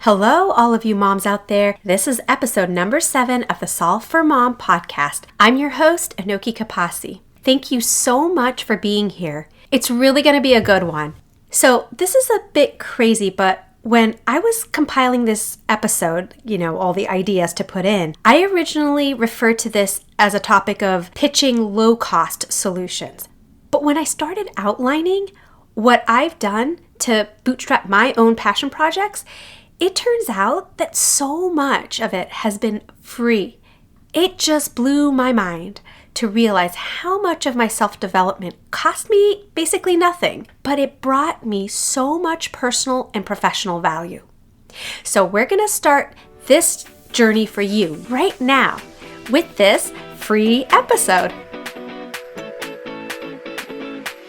Hello, all of you moms out there. This is episode number 7 of the Solve for Mom podcast. I'm your host, Anoki Kapasi. Thank you so much for being here. It's really going to be a good one. So this is a bit crazy, but when I was compiling this episode, all the ideas to put in, I originally referred to this as a topic of pitching low-cost solutions. But when I started outlining what I've done to bootstrap my own passion projects, it turns out that so much of it has been free. It just blew my mind to realize how much of my self-development cost me basically nothing, but it brought me so much personal and professional value. So we're going to start this journey for you right now with this free episode.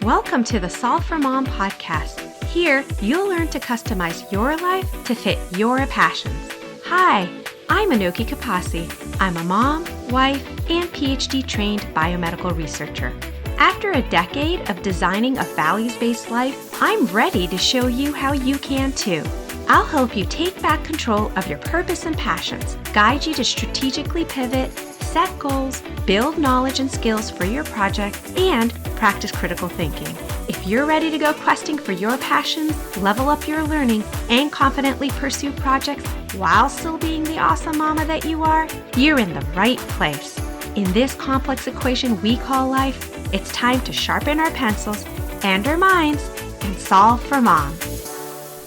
Welcome to the Solve for Mom podcast. Here, you'll learn to customize your life to fit your passions. Hi, I'm Anoki Kapasi. I'm a mom, wife, and PhD-trained biomedical researcher. After a decade of designing a values-based life, I'm ready to show you how you can too. I'll help you take back control of your purpose and passions, guide you to strategically pivot, set goals, build knowledge and skills for your project, and practice critical thinking. If you're ready to go questing for your passions, level up your learning, and confidently pursue projects while still being the awesome mama that you are, you're in the right place. In this complex equation we call life, it's time to sharpen our pencils and our minds and solve for mom.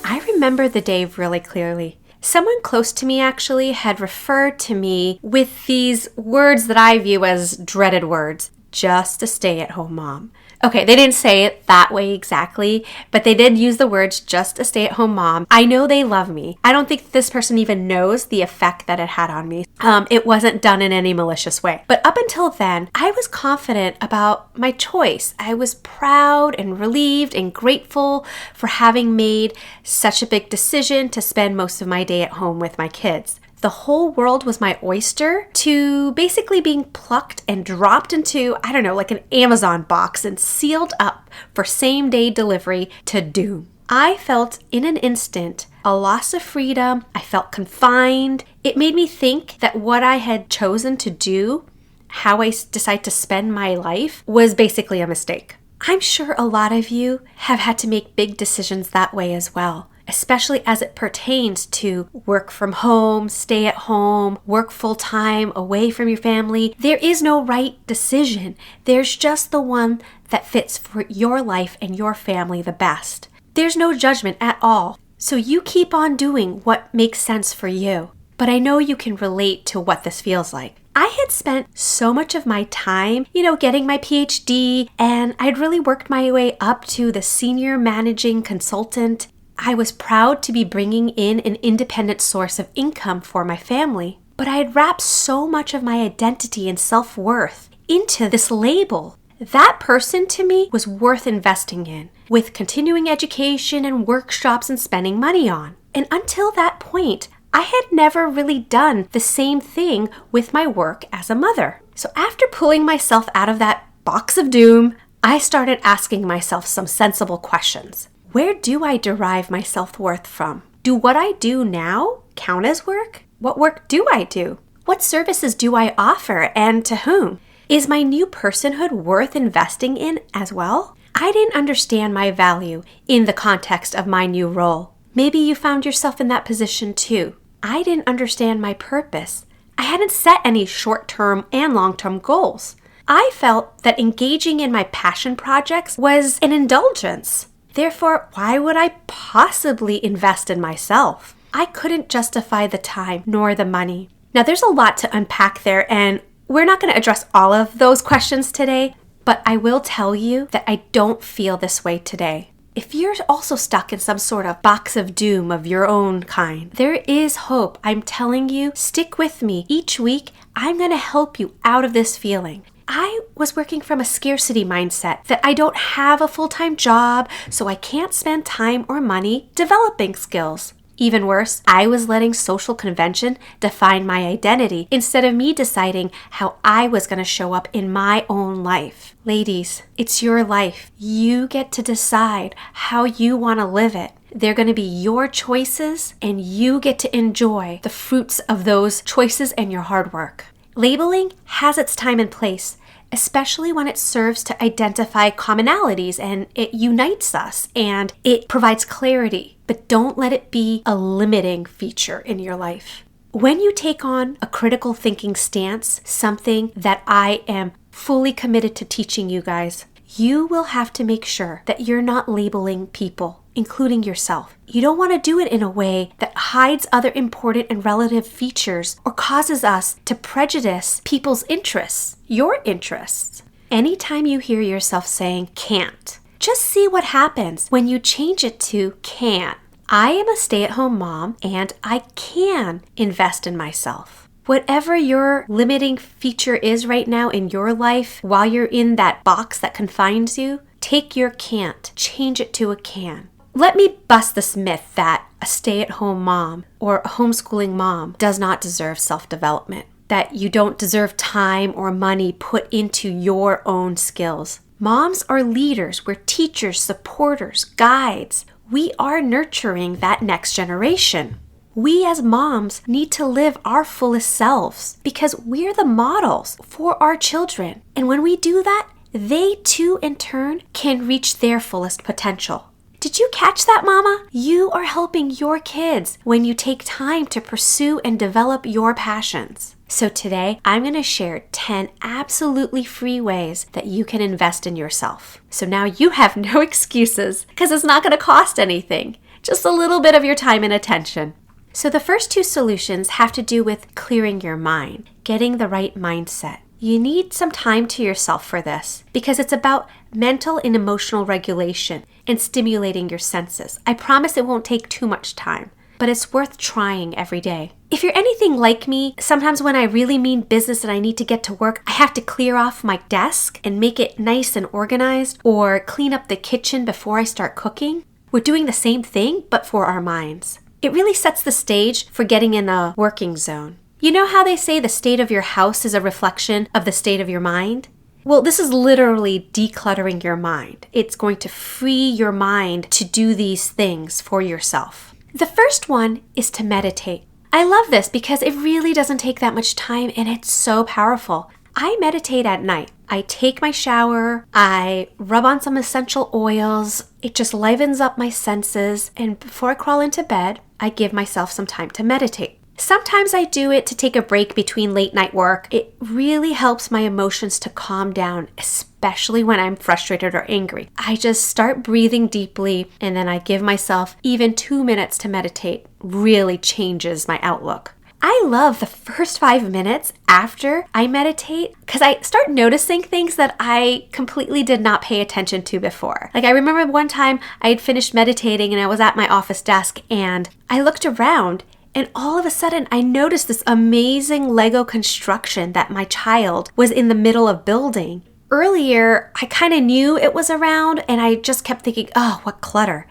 I remember the day really clearly. Someone close to me actually had referred to me with these words that I view as dreaded words, just a stay-at-home mom. Okay, they didn't say it that way exactly, but they did use the words just a stay-at-home mom. I know they love me. I don't think this person even knows the effect that it had on me. It wasn't done in any malicious way. But up until then, I was confident about my choice. I was proud and relieved and grateful for having made such a big decision to spend most of my day at home with my kids. The whole world was my oyster to basically being plucked and dropped into, like an Amazon box and sealed up for same-day delivery to doom. I felt in an instant a loss of freedom. I felt confined. It made me think that what I had chosen to do, how I decide to spend my life, was basically a mistake. I'm sure a lot of you have had to make big decisions that way as well, especially as it pertains to work from home, stay at home, work full-time, away from your family. There is no right decision. There's just the one that fits for your life and your family the best. There's no judgment at all. So you keep on doing what makes sense for you. But I know you can relate to what this feels like. I had spent so much of my time, getting my PhD, and I'd really worked my way up to the senior managing consultant. I was proud to be bringing in an independent source of income for my family, but I had wrapped so much of my identity and self-worth into this label. That person to me was worth investing in, with continuing education and workshops and spending money on. And until that point, I had never really done the same thing with my work as a mother. So after pulling myself out of that box of doom, I started asking myself some sensible questions. Where do I derive my self-worth from? Do what I do now count as work? What work do I do? What services do I offer and to whom? Is my new personhood worth investing in as well? I didn't understand my value in the context of my new role. Maybe you found yourself in that position too. I didn't understand my purpose. I hadn't set any short-term and long-term goals. I felt that engaging in my passion projects was an indulgence. Therefore, why would I possibly invest in myself? I couldn't justify the time nor the money. Now, there's a lot to unpack there, and we're not going to address all of those questions today, but I will tell you that I don't feel this way today. If you're also stuck in some sort of box of doom of your own kind, there is hope. I'm telling you, stick with me. Each week, I'm going to help you out of this feeling. I was working from a scarcity mindset that I don't have a full-time job, so I can't spend time or money developing skills. Even worse, I was letting social convention define my identity instead of me deciding how I was going to show up in my own life. Ladies, it's your life. You get to decide how you want to live it. They're going to be your choices, and you get to enjoy the fruits of those choices and your hard work. Labeling has its time and place, especially when it serves to identify commonalities and it unites us and it provides clarity. But don't let it be a limiting feature in your life. When you take on a critical thinking stance, something that I am fully committed to teaching you guys, you will have to make sure that you're not labeling people, including yourself. You don't want to do it in a way that hides other important and relative features or causes us to prejudice people's interests, your interests. Anytime you hear yourself saying can't, just see what happens when you change it to can. I am a stay-at-home mom and I can invest in myself. Whatever your limiting feature is right now in your life, while you're in that box that confines you, take your can't, change it to a can. Let me bust this myth that a stay-at-home mom or a homeschooling mom does not deserve self-development, that you don't deserve time or money put into your own skills. Moms are leaders. We're teachers, supporters, guides. We are nurturing that next generation. We as moms need to live our fullest selves because we're the models for our children. And when we do that, they too in turn can reach their fullest potential. Did you catch that, Mama? You are helping your kids when you take time to pursue and develop your passions. So today, I'm going to share 10 absolutely free ways that you can invest in yourself. So now you have no excuses because it's not going to cost anything, just a little bit of your time and attention. So the first two solutions have to do with clearing your mind, getting the right mindset. You need some time to yourself for this because it's about mental and emotional regulation and stimulating your senses. I promise it won't take too much time, but it's worth trying every day. If you're anything like me, sometimes when I really mean business and I need to get to work, I have to clear off my desk and make it nice and organized or clean up the kitchen before I start cooking. We're doing the same thing, but for our minds. It really sets the stage for getting in a working zone. You know how they say the state of your house is a reflection of the state of your mind? Well, this is literally decluttering your mind. It's going to free your mind to do these things for yourself. The first one is to meditate. I love this because it really doesn't take that much time and it's so powerful. I meditate at night. I take my shower, I rub on some essential oils, it just livens up my senses, and before I crawl into bed, I give myself some time to meditate. Sometimes I do it to take a break between late night work. It really helps my emotions to calm down, especially when I'm frustrated or angry. I just start breathing deeply and then I give myself even 2 minutes to meditate. Really changes my outlook. I love the first 5 minutes after I meditate because I start noticing things that I completely did not pay attention to before. Like I remember one time I had finished meditating and I was at my office desk and I looked around and all of a sudden I noticed this amazing Lego construction that my child was in the middle of building. Earlier, I kind of knew it was around and I just kept thinking, oh, what clutter.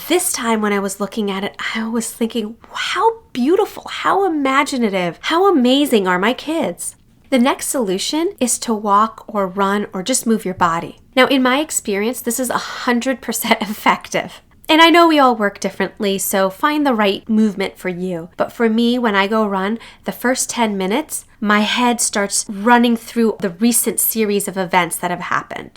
This time when I was looking at it, I was thinking, how beautiful, how imaginative, how amazing are my kids? The next solution is to walk or run or just move your body. Now, in my experience, this is 100% effective. And I know we all work differently, so find the right movement for you. But for me, when I go run, the first 10 minutes, my head starts running through the recent series of events that have happened,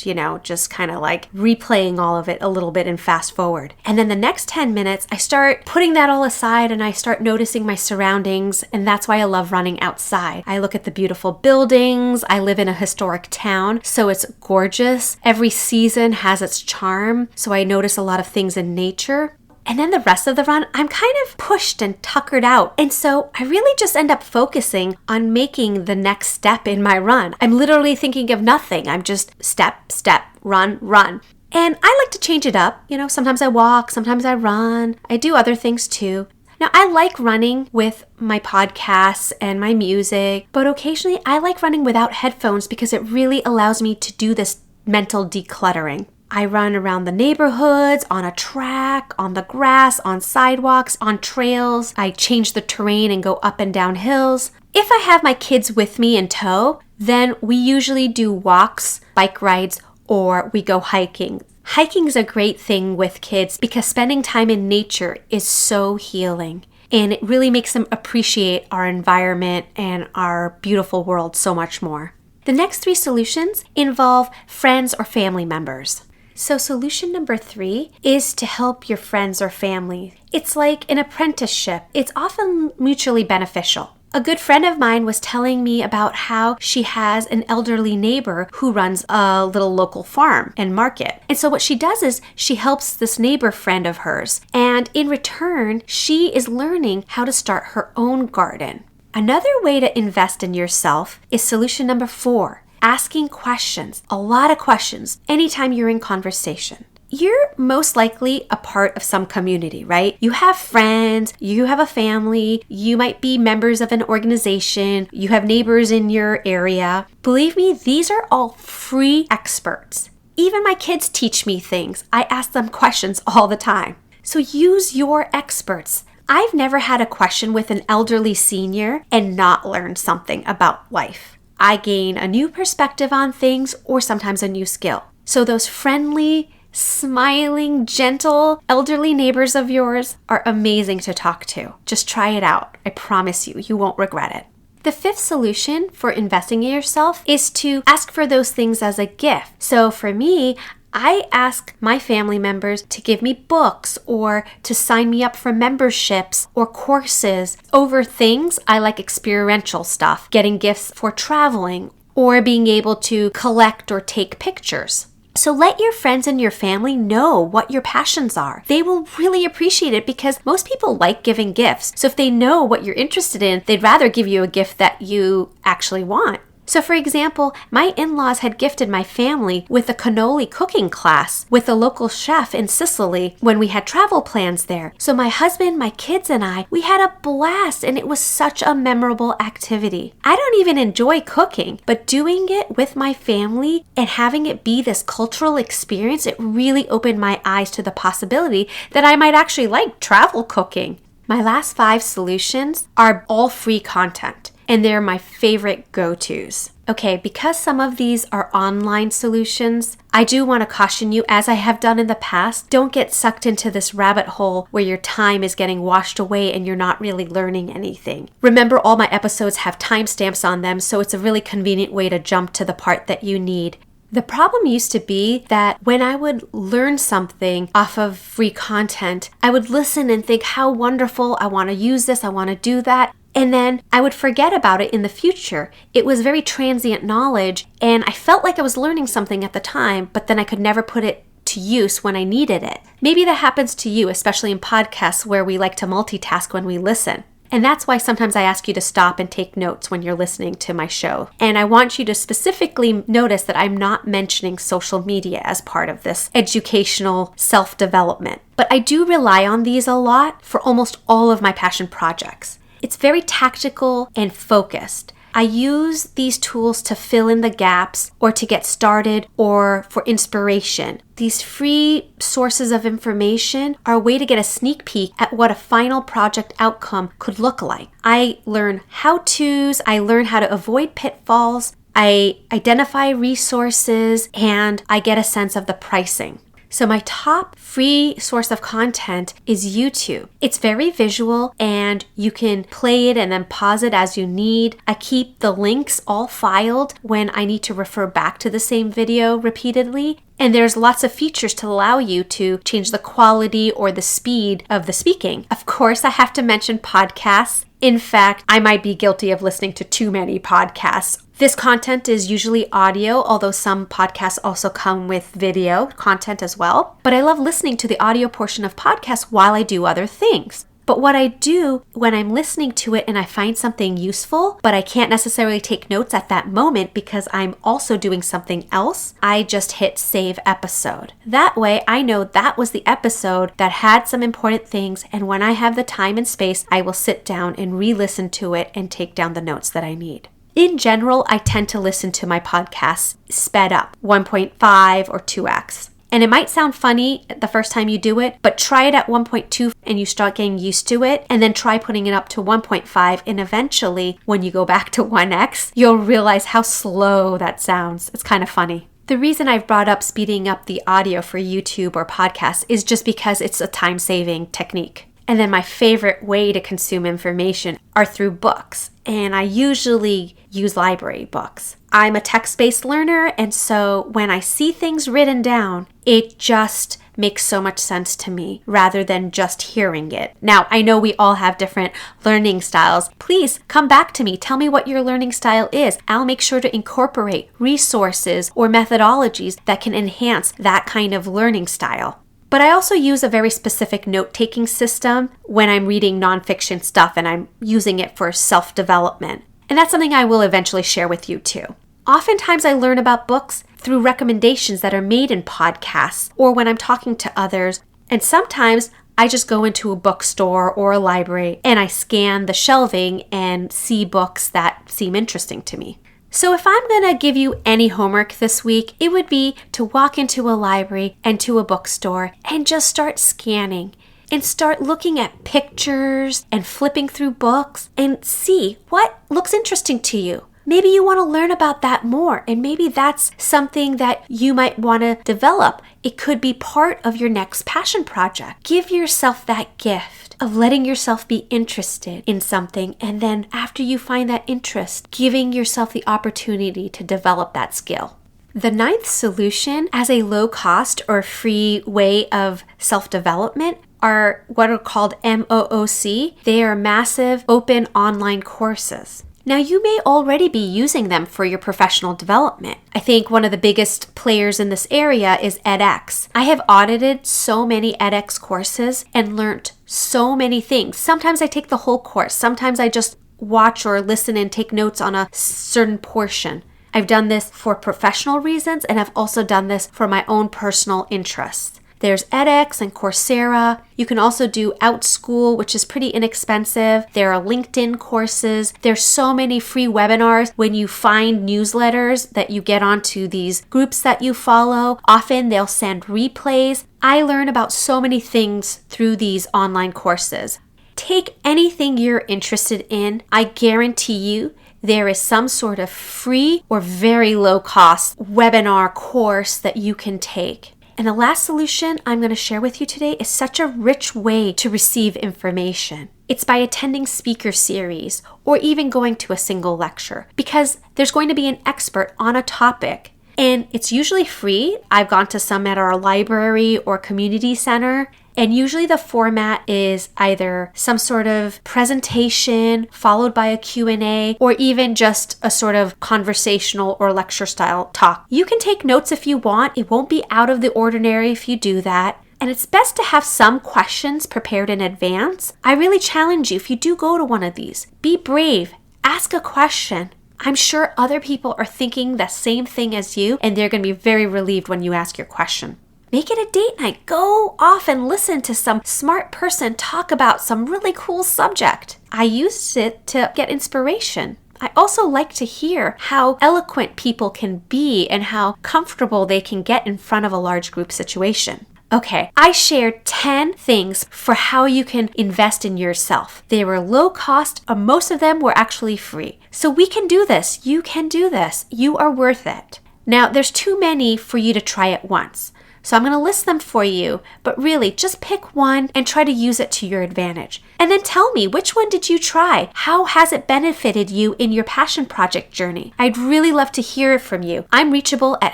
just kind of like replaying all of it a little bit and fast forward. And then the next 10 minutes, I start putting that all aside and I start noticing my surroundings. And that's why I love running outside. I look at the beautiful buildings. I live in a historic town, so it's gorgeous. Every season has its charm, so I notice a lot of things in nature. And then the rest of the run, I'm kind of pushed and tuckered out. And so I really just end up focusing on making the next step in my run. I'm literally thinking of nothing. I'm just step, step, run, run. And I like to change it up. Sometimes I walk, sometimes I run. I do other things too. Now, I like running with my podcasts and my music, but occasionally I like running without headphones because it really allows me to do this mental decluttering. I run around the neighborhoods, on a track, on the grass, on sidewalks, on trails. I change the terrain and go up and down hills. If I have my kids with me in tow, then we usually do walks, bike rides, or we go hiking. Hiking is a great thing with kids because spending time in nature is so healing. And it really makes them appreciate our environment and our beautiful world so much more. The next 3 solutions involve friends or family members. So solution number 3 is to help your friends or family. It's like an apprenticeship. It's often mutually beneficial. A good friend of mine was telling me about how she has an elderly neighbor who runs a little local farm and market. And so what she does is she helps this neighbor friend of hers. And in return, she is learning how to start her own garden. Another way to invest in yourself is solution number 4, asking questions, a lot of questions, anytime you're in conversation. You're most likely a part of some community, right? You have friends, you have a family, you might be members of an organization, you have neighbors in your area. Believe me, these are all free experts. Even my kids teach me things. I ask them questions all the time. So use your experts. I've never had a question with an elderly senior and not learned something about life. I gain a new perspective on things or sometimes a new skill. So those friendly, smiling, gentle, elderly neighbors of yours are amazing to talk to. Just try it out. I promise you, you won't regret it. The 5th solution for investing in yourself is to ask for those things as a gift. So for me, I ask my family members to give me books or to sign me up for memberships or courses over things I like experiential stuff, getting gifts for traveling or being able to collect or take pictures. So let your friends and your family know what your passions are. They will really appreciate it because most people like giving gifts. So if they know what you're interested in, they'd rather give you a gift that you actually want. So for example, my in-laws had gifted my family with a cannoli cooking class with a local chef in Sicily when we had travel plans there. So my husband, my kids, and I, we had a blast and it was such a memorable activity. I don't even enjoy cooking, but doing it with my family and having it be this cultural experience, it really opened my eyes to the possibility that I might actually like travel cooking. My last 5 solutions are all free content. And they're my favorite go-tos. Okay, because some of these are online solutions, I do want to caution you, as I have done in the past, don't get sucked into this rabbit hole where your time is getting washed away and you're not really learning anything. Remember, all my episodes have timestamps on them, so it's a really convenient way to jump to the part that you need. The problem used to be that when I would learn something off of free content, I would listen and think how wonderful, I want to use this, I want to do that. And then I would forget about it in the future. It was very transient knowledge, and I felt like I was learning something at the time, but then I could never put it to use when I needed it. Maybe that happens to you, especially in podcasts where we like to multitask when we listen. And that's why sometimes I ask you to stop and take notes when you're listening to my show. And I want you to specifically notice that I'm not mentioning social media as part of this educational self-development. But I do rely on these a lot for almost all of my passion projects. It's very tactical and focused. I use these tools to fill in the gaps or to get started or for inspiration. These free sources of information are a way to get a sneak peek at what a final project outcome could look like. I learn how-tos, I learn how to avoid pitfalls, I identify resources, and I get a sense of the pricing. So my top free source of content is YouTube. It's very visual and you can play it and then pause it as you need. I keep the links all filed when I need to refer back to the same video repeatedly. And there's lots of features to allow you to change the quality or the speed of the speaking. Of course, I have to mention podcasts. In fact, I might be guilty of listening to too many podcasts. This content is usually audio, although some podcasts also come with video content as well. But I love listening to the audio portion of podcasts while I do other things. But what I do when I'm listening to it and I find something useful, but I can't necessarily take notes at that moment because I'm also doing something else, I just hit save episode. That way I know that was the episode that had some important things, and when I have the time and space, I will sit down and re-listen to it and take down the notes that I need. In general, I tend to listen to my podcasts sped up, 1.5 or 2x. And it might sound funny the first time you do it, but try it at 1.2 and you start getting used to it, and then try putting it up to 1.5, and eventually when you go back to 1x, you'll realize how slow that sounds. It's kind of funny. The reason I've brought up speeding up the audio for YouTube or podcasts is just because it's a time-saving technique. And then my favorite way to consume information are through books. And I usually use library books. I'm a text-based learner, and so when I see things written down, it just makes so much sense to me rather than just hearing it. Now, I know we all have different learning styles. Please come back to me. Tell me what your learning style is. I'll make sure to incorporate resources or methodologies that can enhance that kind of learning style. But I also use a very specific note-taking system when I'm reading nonfiction stuff and I'm using it for self-development. And that's something I will eventually share with you too. Oftentimes I learn about books through recommendations that are made in podcasts or when I'm talking to others. And sometimes I just go into a bookstore or a library and I scan the shelving and see books that seem interesting to me. So if I'm going to give you any homework this week, it would be to walk into a library and to a bookstore and just start scanning and start looking at pictures and flipping through books and see what looks interesting to you. Maybe you want to learn about that more, and maybe that's something that you might want to develop. It could be part of your next passion project. Give yourself that gift of letting yourself be interested in something, and then after you find that interest, giving yourself the opportunity to develop that skill. The ninth solution as a low cost or free way of self-development are what are called MOOC. They are massive open online courses. Now, you may already be using them for your professional development. I think one of the biggest players in this area is edX. I have audited so many edX courses and learned so many things. Sometimes I take the whole course. Sometimes I just watch or listen and take notes on a certain portion. I've done this for professional reasons, and I've also done this for my own personal interests. There's edX and Coursera. You can also do OutSchool, which is pretty inexpensive. There are LinkedIn courses. There's so many free webinars. When you find newsletters that you get onto these groups that you follow, often they'll send replays. I learn about so many things through these online courses. Take anything you're interested in. I guarantee you there is some sort of free or very low cost webinar course that you can take. And the last solution I'm going to share with you today is such a rich way to receive information. It's by attending speaker series or even going to a single lecture, because there's going to be an expert on a topic. And it's usually free. I've gone to some at our library or community center. And usually the format is either some sort of presentation followed by a Q&A or even just a sort of conversational or lecture style talk. You can take notes if you want. It won't be out of the ordinary if you do that. And it's best to have some questions prepared in advance. I really challenge you, if you do go to one of these, be brave. Ask a question. I'm sure other people are thinking the same thing as you, and they're going to be very relieved when you ask your question. Make it a date night. Go off and listen to some smart person talk about some really cool subject. I used it to get inspiration. I also like to hear how eloquent people can be and how comfortable they can get in front of a large group situation. Okay, I shared 10 things for how you can invest in yourself. They were low cost, and most of them were actually free. So we can do this. You can do this. You are worth it. Now, there's too many for you to try at once. So I'm going to list them for you, but really just pick one and try to use it to your advantage. And then tell me, which one did you try? How has it benefited you in your passion project journey? I'd really love to hear from you. I'm reachable at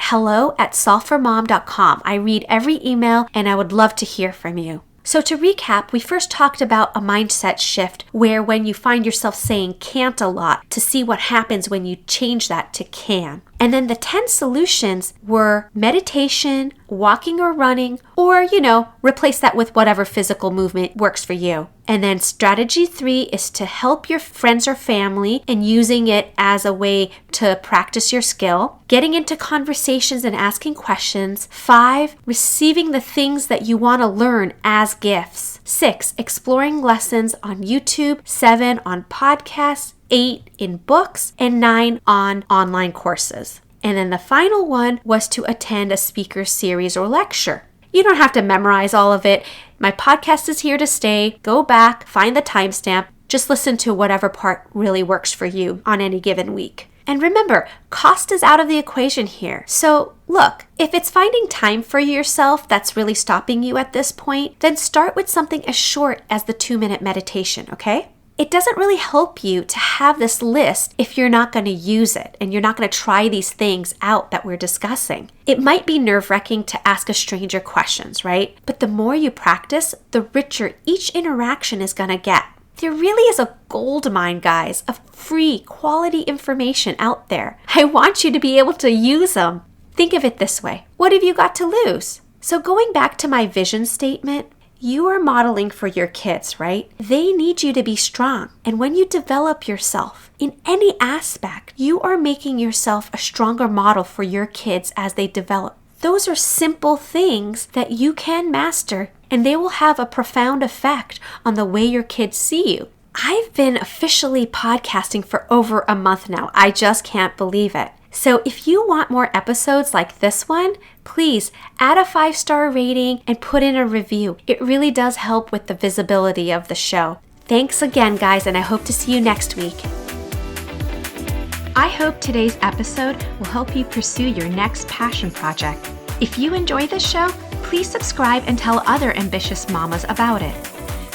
hello@solveformom.com. I read every email and I would love to hear from you. So to recap, we first talked about a mindset shift where when you find yourself saying can't a lot, to see what happens when you change that to can. And then the 10 solutions were meditation, walking or running, or, replace that with whatever physical movement works for you. And then strategy 3 is to help your friends or family and using it as a way to practice your skill. Getting into conversations and asking questions. 5, receiving the things that you want to learn as gifts. 6, exploring lessons on YouTube. 7, on podcasts. 8, in books. And 9, on online courses. And then the final one was to attend a speaker series or lecture. You don't have to memorize all of it. My podcast is here to stay. Go back, find the timestamp. Just listen to whatever part really works for you on any given week. And remember, cost is out of the equation here. So look, if it's finding time for yourself that's really stopping you at this point, then start with something as short as the 2-minute meditation, okay? It doesn't really help you to have this list if you're not going to use it and you're not going to try these things out that we're discussing. It might be nerve-wracking to ask a stranger questions, right? But the more you practice, the richer each interaction is going to get. There really is a gold mine, guys, of free, quality information out there. I want you to be able to use them. Think of it this way. What have you got to lose? So going back to my vision statement, you are modeling for your kids, right? They need you to be strong. And when you develop yourself in any aspect, you are making yourself a stronger model for your kids as they develop. Those are simple things that you can master, and they will have a profound effect on the way your kids see you. I've been officially podcasting for over a month now. I just can't believe it. So if you want more episodes like this one, please add a 5-star rating and put in a review. It really does help with the visibility of the show. Thanks again, guys, and I hope to see you next week. I hope today's episode will help you pursue your next passion project. If you enjoy this show, please subscribe and tell other ambitious mamas about it.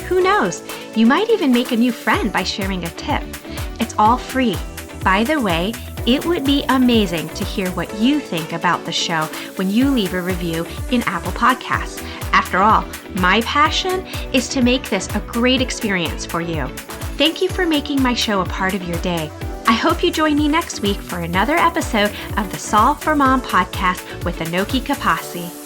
Who knows, you might even make a new friend by sharing a tip. It's all free. By the way, it would be amazing to hear what you think about the show when you leave a review in Apple Podcasts. After all, my passion is to make this a great experience for you. Thank you for making my show a part of your day. I hope you join me next week for another episode of the Solve for Mom podcast with Anoki Kapasi.